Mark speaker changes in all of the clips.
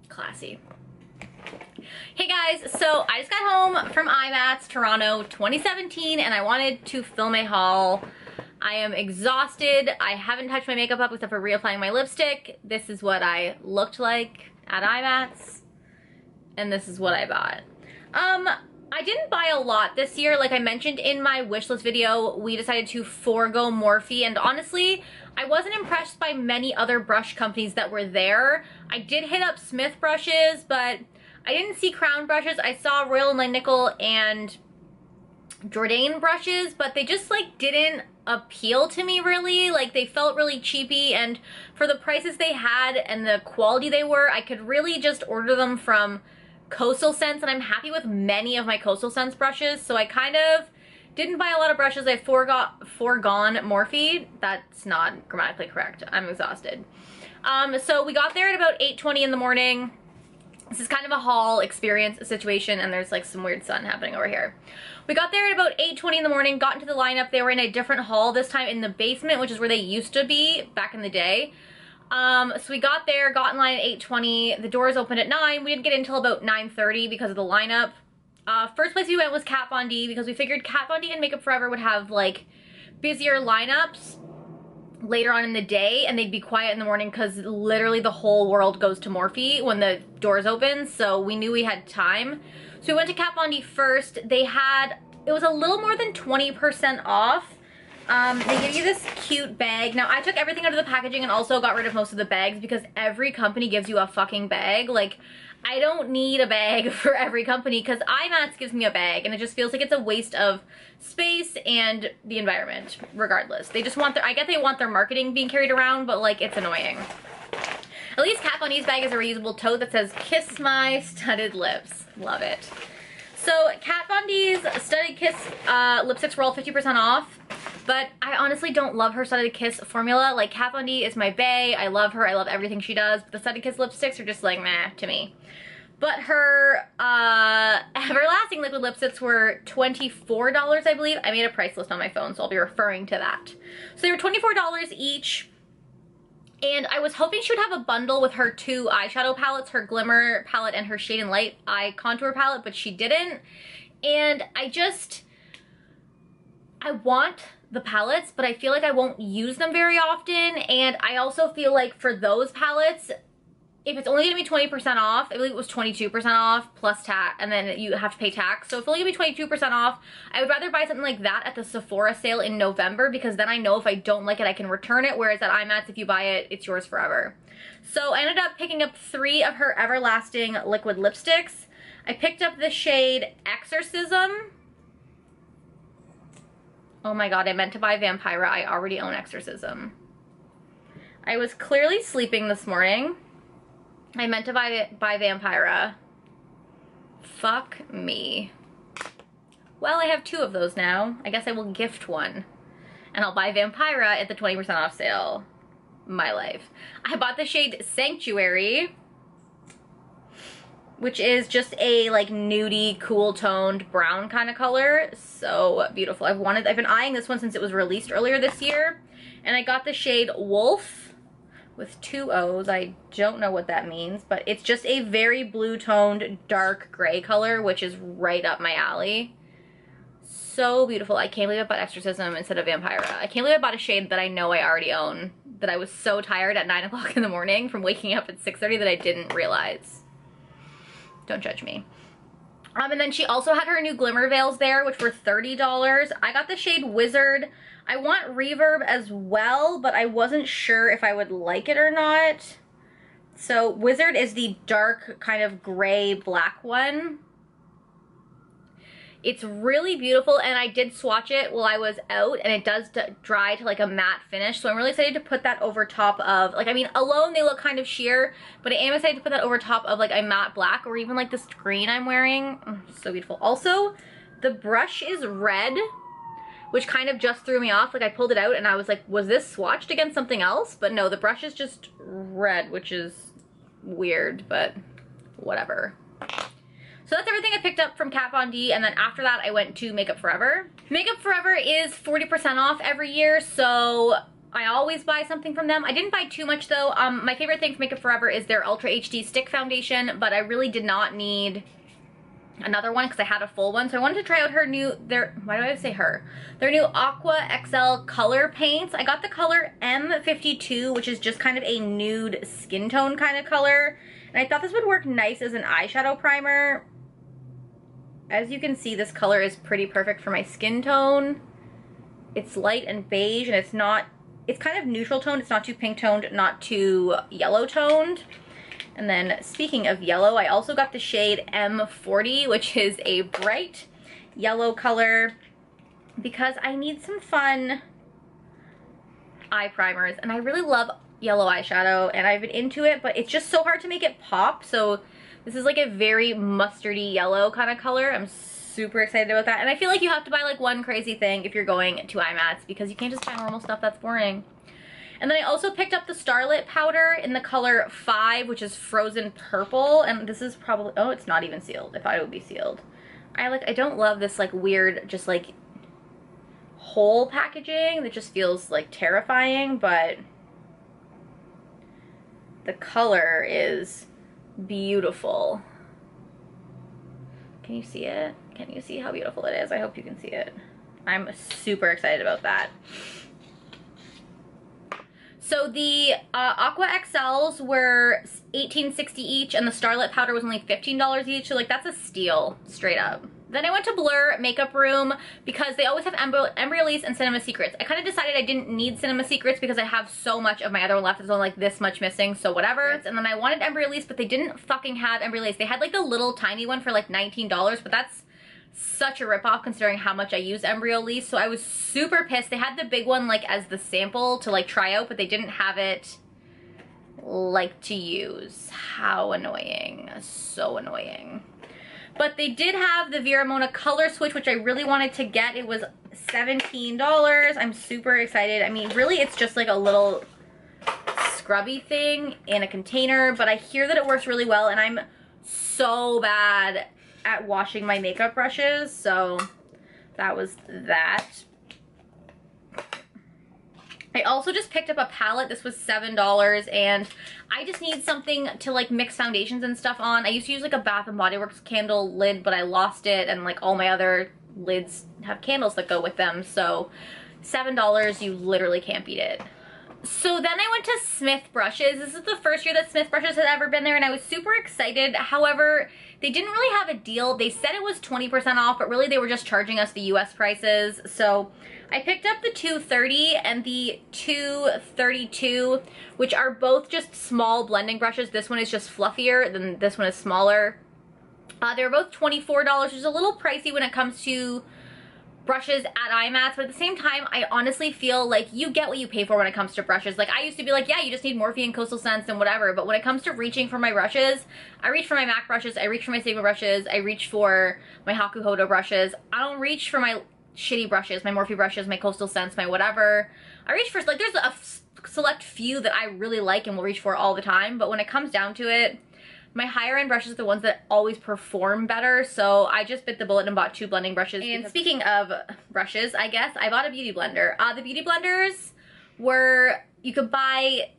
Speaker 1: Classy. Hey guys, so I just got home from IMATS Toronto 2017 and I wanted to film a haul. I am exhausted. I haven't touched my makeup up except for reapplying my lipstick. This is what I looked like at IMATS and this is what I bought. I didn't buy a lot this year. Like I mentioned in my wishlist video, we decided to forego Morphe, and honestly, I wasn't impressed by many other brush companies that were there. I did hit up Smith brushes, but I didn't see Crown brushes. I saw Royal Nickel and Jourdain brushes, but they just like didn't appeal to me really. Like they felt really cheapy, and for the prices they had and the quality they were, I could really just order them from Coastal Scents, and I'm happy with many of my Coastal Scents brushes, so I kind of didn't buy a lot of brushes. I foregone Morphe. That's not grammatically correct. I'm exhausted. So we got there at about 8:20 in the morning. This is kind of a haul experience situation, and there's like some weird sun happening over here. We got there at about 8:20 in the morning, got into the lineup. They were in a different hall this time in the basement, which is where they used to be back in the day. So we got there, got in line at 8:20. The doors opened at 9. We didn't get in until about 9:30 because of the lineup. First place we went was Kat Von D because we figured Kat Von D and Makeup Forever would have like busier lineups later on in the day and they'd be quiet in the morning because literally the whole world goes to Morphe when the doors open, so we knew we had time. So we went to Kat Von D first. They had, it was a little more than 20% off. They give you this cute bag. Now I took everything out of the packaging and also got rid of most of the bags because every company gives you a fucking bag. Like I don't need a bag for every company because IMATS gives me a bag and it just feels like it's a waste of space and the environment regardless. They just want their, I get they want their marketing being carried around, but like it's annoying. At least Kat Von D's bag is a reusable tote that says "Kiss my studded lips." Love it. So Kat Von D's Studded Kiss lipsticks were all 50% off, but I honestly don't love her Studded Kiss formula. Like Kat Von D is my bae. I love her. I love everything she does. But the Studded Kiss lipsticks are just like meh to me. But her Everlasting liquid lipsticks were $24, I believe. I made a price list on my phone, so I'll be referring to that. So they were $24 each. And I was hoping she would have a bundle with her two eyeshadow palettes, her Glimmer palette and her Shade and Light eye contour palette, but she didn't. And I want the palettes, but I feel like I won't use them very often. And I also feel like for those palettes, if it's only gonna be 20% off, I believe it was 22% off plus tax, and then you have to pay tax. So if it's only gonna be 22% off, I would rather buy something like that at the Sephora sale in November because then I know if I don't like it, I can return it. Whereas at IMATS, if you buy it, it's yours forever. So I ended up picking up 3 of her Everlasting liquid lipsticks. I picked up the shade Exorcism. Oh my god, I meant to buy Vampira. I already own Exorcism. I was clearly sleeping this morning. I meant to buy Vampira. Fuck me. Well, I have 2 of those now. I guess I will gift one. And I'll buy Vampira at the 20% off sale. My life. I bought the shade Sanctuary, which is just a like nudie, cool toned brown kind of color. So beautiful. I've been eyeing this one since it was released earlier this year. And I got the shade Woolf with 2 O's. I don't know what that means, but it's just a very blue toned dark gray color, which is right up my alley. So beautiful. I can't believe I bought Exorcism instead of Vampira. I can't believe I bought a shade that I know I already own, that I was so tired at 9 o'clock in the morning from waking up at 6:30 that I didn't realize. Don't judge me. And then she also had her new Glimmer veils there, which were $30. I got the shade Wizard. I want Reverb as well, but I wasn't sure if I would like it or not. So Wizard is the dark kind of gray black one. It's really beautiful, and I did swatch it while I was out, and it does dry to like a matte finish, so I'm really excited to put that over top of, like, I mean, alone they look kind of sheer, but I am excited to put that over top of like a matte black, or even like this green I'm wearing. Oh, so beautiful. Also, the brush is red, which kind of just threw me off. Like I pulled it out and I was like, was this swatched against something else? But no, the brush is just red, which is weird, but whatever. So that's everything I picked up from Kat Von D, and then after that I went to Makeup Forever. Makeup Forever is 40% off every year, so I always buy something from them. I didn't buy too much though. My favorite thing from Makeup Forever is their Ultra HD Stick Foundation, but I really did not need another one because I had a full one. So I wanted to try out why do I say her? Their new Aqua XL color paints. I got the color M52, which is just kind of a nude skin tone kind of color. And I thought this would work nice as an eyeshadow primer. As you can see, this color is pretty perfect for my skin tone. It's light and beige, and it's kind of neutral toned. It's not too pink toned, not too yellow toned. And then speaking of yellow, I also got the shade M40, which is a bright yellow color because I need some fun eye primers. And I really love yellow eyeshadow and I've been into it, but it's just so hard to make it pop. So this is like a very mustardy yellow kind of color. I'm super excited about that. And I feel like you have to buy like one crazy thing if you're going to IMATS because you can't just buy normal stuff, that's boring. And then I also picked up the Starlit powder in the color 5, which is frozen purple. And this is probably, oh, it's not even sealed. I thought it would be sealed. I don't love this like weird, just like whole packaging that just feels like terrifying, but the color is beautiful. Can you see it? Can you see how beautiful it is? I hope you can see it. I'm super excited about that. So the Aqua XLs were $18.60 each, and the Starlit powder was only $15 each. So like that's a steal, straight up. Then I went to Blur Makeup Room because they always have Embryolisse and Cinema Secrets. I kind of decided I didn't need Cinema Secrets because I have so much of my other one left. There's only like this much missing, so whatever. And then I wanted Embryolisse, but they didn't fucking have Embryolisse. They had like the little tiny one for like $19, but that's such a ripoff considering how much I use Embryolisse. So I was super pissed. They had the big one like as the sample to like try out, but they didn't have it like to use. How annoying. So annoying. But they did have the Vera Mona Color Switch, which I really wanted to get. It was $17. I'm super excited. I mean, really, it's just like a little scrubby thing in a container, but I hear that it works really well, and I'm so bad at washing my makeup brushes, so that was that. I also just picked up a palette. This was $7, and I just need something to like mix foundations and stuff on. I used to use like a Bath & Body Works candle lid, but I lost it, and like all my other lids have candles that go with them, so $7, you literally can't beat it. So then I went to Smith Brushes. This is the first year that Smith Brushes had ever been there, and I was super excited. However, they didn't really have a deal. They said it was 20% off, but really they were just charging us the US prices. So I picked up the 230 and the 232, which are both just small blending brushes. This one is just fluffier, then this one is smaller. They're both $24, which is a little pricey when it comes to brushes at IMATS, but at the same time, I honestly feel like you get what you pay for when it comes to brushes. Like, I used to be like, yeah, you just need Morphe and Coastal Scents and whatever, but when it comes to reaching for my brushes, I reach for my MAC brushes, I reach for my Sigma brushes, I reach for my Hakuhodo brushes. I don't reach for my shitty brushes, my Morphe brushes, my Coastal Scents, my whatever. I reach for, like, there's a select few that I really like and will reach for all the time, but when it comes down to it, my higher end brushes are the ones that always perform better, so I just bit the bullet and bought 2 blending brushes. And speaking of brushes, I guess, I bought a beauty blender. The beauty blenders were, you could buy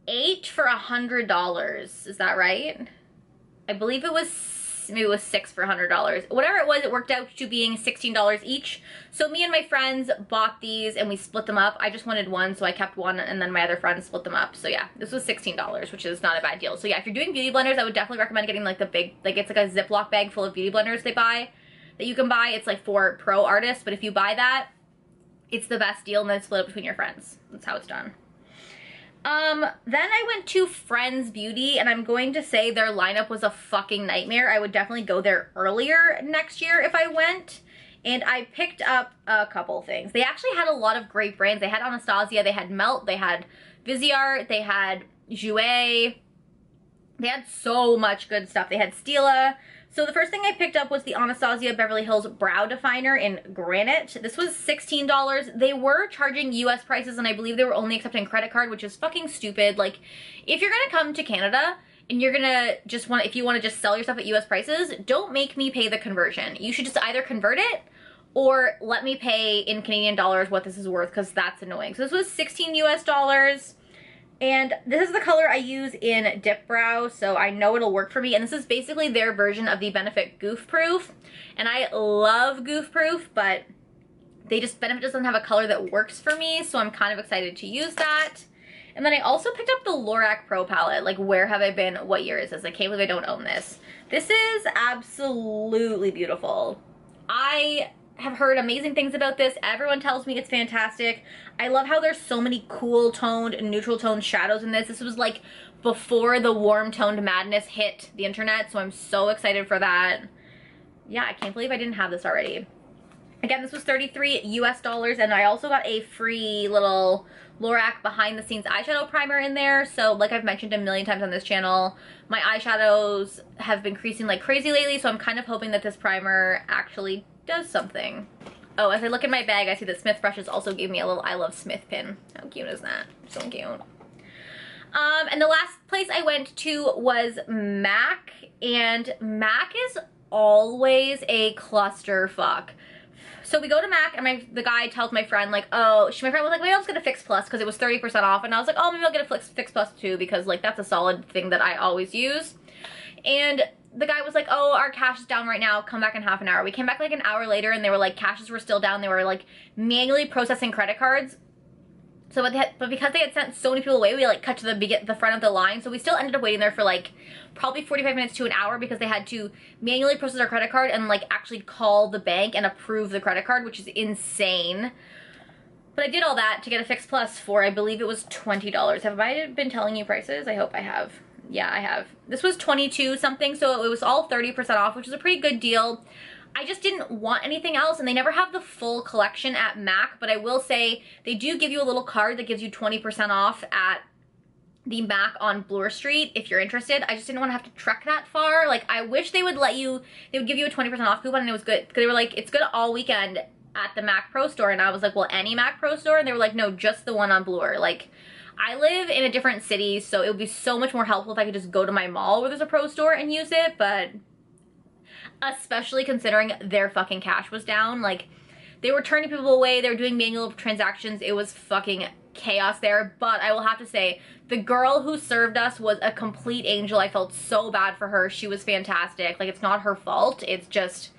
Speaker 1: 8 for $100. Is that right? I believe it was, maybe it was 6 for $100. Whatever it was, it worked out to being $16 each. So me and my friends bought these and we split them up. I just wanted one, so I kept one, and then my other friends split them up. So yeah, this was $16, which is not a bad deal. So yeah, if you're doing beauty blenders, I would definitely recommend getting like the big, like it's like a Ziploc bag full of beauty blenders they buy, that you can buy. It's like for pro artists, but if you buy that, it's the best deal, and then split it between your friends. That's how it's done. Then I went to Friends Beauty, and I'm going to say their lineup was a fucking nightmare. I would definitely go there earlier next year if I went. And I picked up a couple things. They actually had a lot of great brands. They had Anastasia, they had Melt, they had Viseart, they had Jouer. They had so much good stuff. They had Stila. So the first thing I picked up was the Anastasia Beverly Hills Brow Definer in Granite. This was $16. They were charging US prices, and I believe they were only accepting credit card, which is fucking stupid. Like, if you're gonna come to Canada and you're gonna just want, if you wanna just sell your stuff at US prices, don't make me pay the conversion. You should just either convert it or let me pay in Canadian dollars what this is worth, because that's annoying. So this was 16 US dollars. And this is the color I use in Dip Brow, so I know it'll work for me. And this is basically their version of the Benefit Goof Proof. And I love Goof Proof, but Benefit doesn't have a color that works for me, so I'm kind of excited to use that. And then I also picked up the Lorac Pro Palette. Like, where have I been? What year is this? I can't believe I don't own this. This is absolutely beautiful. I have heard amazing things about this. Everyone tells me it's fantastic. I love how there's so many cool toned and neutral toned shadows in this. This was like before the warm toned madness hit the internet, so I'm so excited for that. Yeah, I can't believe I didn't have this already. Again, this was 33 US dollars, and I also got a free little Lorac behind the scenes eyeshadow primer in there. So like I've mentioned a million times on this channel, my eyeshadows have been creasing like crazy lately, so I'm kind of hoping that this primer actually does something. Oh, as I look in my bag, I see that Smith Brushes also gave me a little I Love Smith pin. How cute is that? So cute. And the last place I went to was MAC, and MAC is always a clusterfuck. So we go to MAC, and the guy tells my friend, like, oh, my friend was like, maybe I'll just get a Fix Plus because it was 30% off. And I was like, oh, maybe I'll get a Fix Plus too, because like that's a solid thing that I always use. And the guy was like, oh, our cash is down right now, come back in half an hour. We came back like an hour later, and they were like, cashes were still down. They were like manually processing credit cards. So, but because they had sent so many people away, we like cut to the front of the line. So we still ended up waiting there for like probably 45 minutes to an hour, because they had to manually process our credit card and like actually call the bank and approve the credit card, which is insane. But I did all that to get a Fix Plus for, I believe it was $20. Have I been telling you prices? I hope I have. Yeah, I have. This was 22 something, so it was all 30% off, which is a pretty good deal. I just didn't want anything else, and they never have the full collection at MAC, but I will say they do give you a little card that gives you 20% off at the MAC on Bloor Street if you're interested. I just didn't want to have to trek that far. Like, I wish they would give you a 20% off coupon, and it was good, because they were like, it's good all weekend at the MAC Pro Store, and I was like, well, any MAC Pro Store? And they were like, no, just the one on Bloor. Like, I live in a different city, so it would be so much more helpful if I could just go to my mall where there's a Pro Store and use it, but especially considering their fucking cash was down. Like, they were turning people away, they were doing manual transactions, it was fucking chaos there. But I will have to say, the girl who served us was a complete angel. I felt so bad for her. She was fantastic. Like, it's not her fault, it's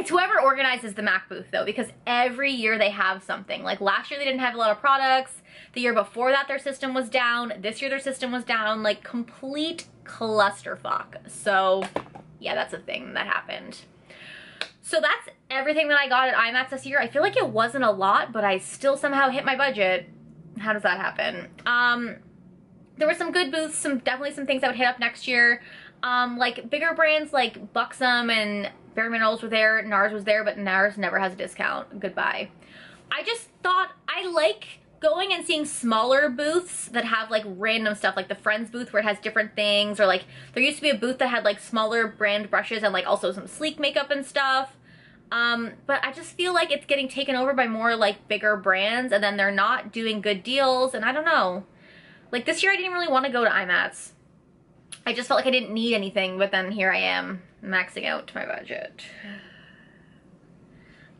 Speaker 1: whoever organizes the MAC booth though, because every year they have something. Like last year they didn't have a lot of products, the year before that their system was down, this year their system was down, like complete clusterfuck. So yeah, that's a thing that happened. So that's everything that I got at IMATS this year. I feel like it wasn't a lot, but I still somehow hit my budget. How does that happen? There were some good booths, definitely some things I would hit up next year. Like bigger brands like Buxom and Bare Minerals were there, NARS was there, but NARS never has a discount. Goodbye. I just thought I like going and seeing smaller booths that have like random stuff, like the Friends booth where it has different things, or like there used to be a booth that had like smaller brand brushes and like also some sleek makeup and stuff. But I just feel like it's getting taken over by more like bigger brands, and then they're not doing good deals, and I don't know. Like this year I didn't really want to go to IMATS. I just felt like I didn't need anything, but then here I am, maxing out my budget.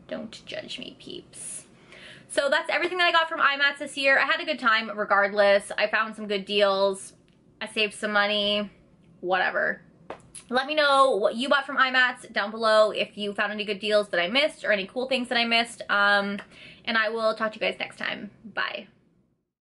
Speaker 1: Don't judge me, peeps. So that's everything that I got from IMATS this year. I had a good time regardless. I found some good deals. I saved some money. Whatever. Let me know what you bought from IMATS down below, if you found any good deals that I missed or any cool things that I missed. And I will talk to you guys next time. Bye.